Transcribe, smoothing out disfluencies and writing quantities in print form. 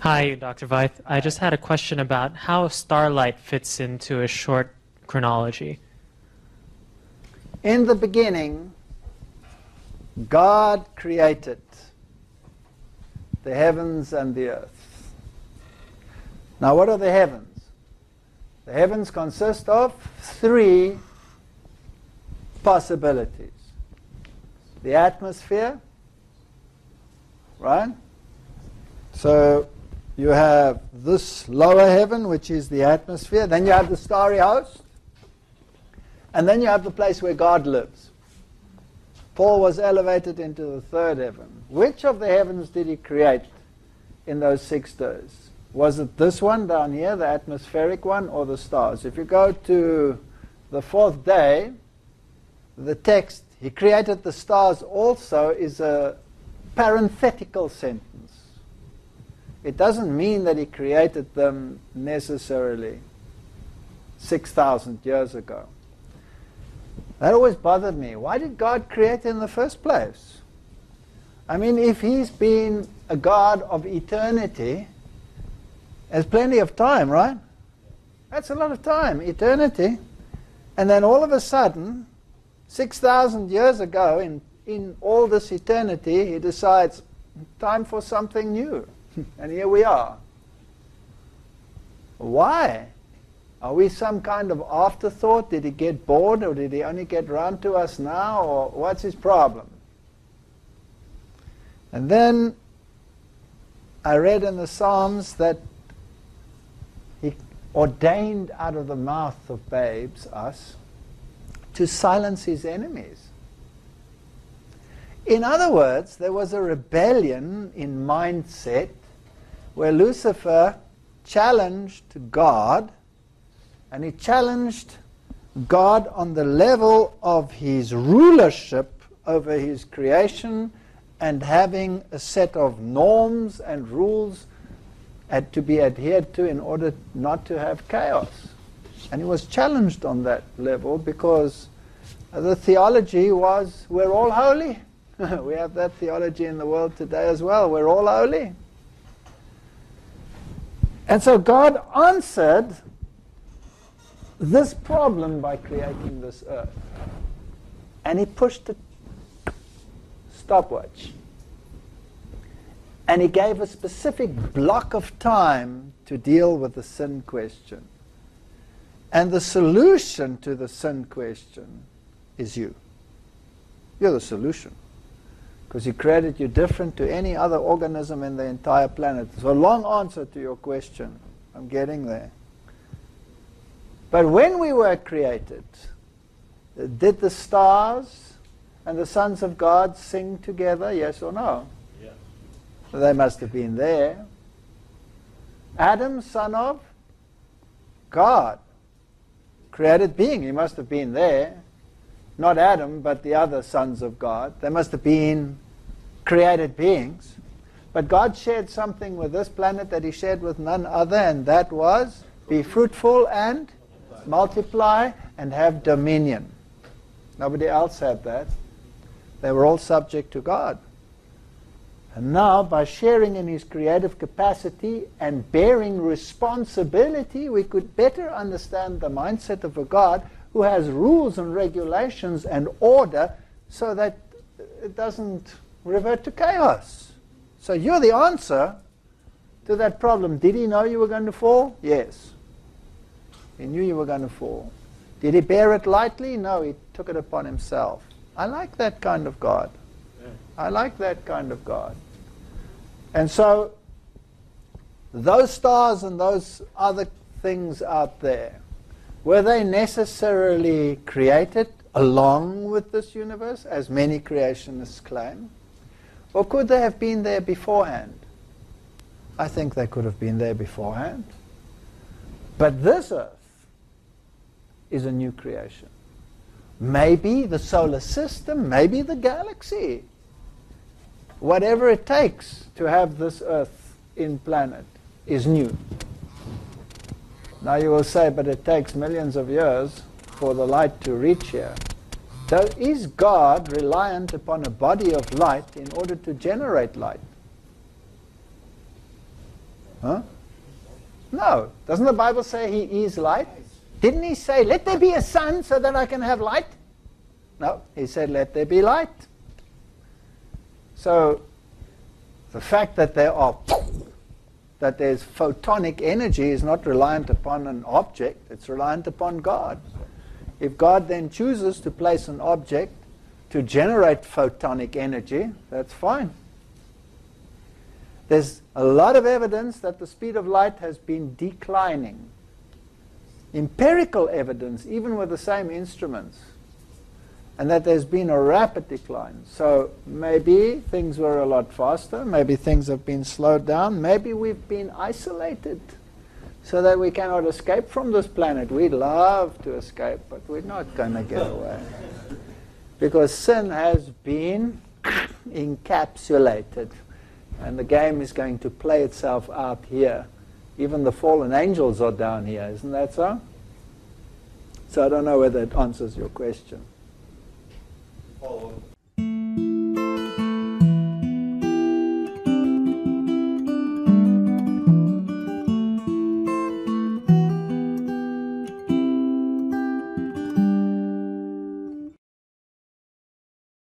Hi, Dr. Veith. I just had a question about how starlight fits into a short chronology. In the beginning, God created the heavens and the earth. Now, what are the heavens? The heavens consist of three possibilities. The atmosphere, right? So you have this lower heaven, which is the atmosphere. Then you have the starry host. And then you have the place where God lives. Paul was elevated into the third heaven. Which of the heavens did he create in those 6 days? Was it this one down here, the atmospheric one, or the stars? If you go to the 4th day, the text, he created the stars also, is a parenthetical sentence. It doesn't mean that he created them necessarily 6,000 years ago. That always bothered me. Why did God create in the first place? I mean, if he's been a God of eternity, there's plenty of time, right? That's a lot of time, eternity. And then all of a sudden, 6,000 years ago, in all this eternity, he decides, time for something new. And here we are. Why? Are we some kind of afterthought? Did he get bored, or did he only get round to us now, or what's his problem? And then I read in the Psalms that he ordained out of the mouth of babes, us, to silence his enemies. In other words, there was a rebellion in mindset where Lucifer challenged God, and he challenged God on the level of his rulership over his creation and having a set of norms and rules had to be adhered to in order not to have chaos. And he was challenged on that level because the theology was, we're all holy. We have that theology in the world today as well. We're all holy. And so God answered this problem by creating this earth. And he pushed a stopwatch. And he gave a specific block of time to deal with the sin question. And the solution to the sin question is you. You're the solution. Because he created you different to any other organism in the entire planet. So a long answer to your question. I'm getting there. But when we were created, did the stars and the sons of God sing together, yes or no? Yes. They must have been there. Adam, son of God, created being, he must have been there. Not Adam, but the other sons of God. They must have been created beings. But God shared something with this planet that he shared with none other, and that was, be fruitful and multiply and have dominion. Nobody else had that. They were all subject to God. And now, by sharing in his creative capacity and bearing responsibility, we could better understand the mindset of a God who has rules and regulations and order so that it doesn't revert to chaos. So you're the answer to that problem. Did he know you were going to fall? Yes. He knew you were going to fall. Did he bear it lightly? No, he took it upon himself. I like that kind of God. I like that kind of God. And so those stars and those other things out there, were they necessarily created along with this universe, as many creationists claim? Or could they have been there beforehand? I think they could have been there beforehand. But this earth is a new creation. Maybe the solar system, maybe the galaxy. Whatever it takes to have this earth in planet is new. Now you will say, but it takes millions of years for the light to reach here. So is God reliant upon a body of light in order to generate light? Huh? No. Doesn't the Bible say he is light? Didn't he say, let there be a sun so that I can have light? No. He said, let there be light. So the fact that there's photonic energy is not reliant upon an object, it's reliant upon God. If God then chooses to place an object to generate photonic energy, that's fine. There's a lot of evidence that the speed of light has been declining. Empirical evidence, even with the same instruments, and that there's been a rapid decline. So maybe things were a lot faster, maybe things have been slowed down, maybe we've been isolated so that we cannot escape from this planet. We'd love to escape, but we're not going to get away. Because sin has been encapsulated, and the game is going to play itself out here. Even the fallen angels are down here, isn't that so? So I don't know whether it answers your question.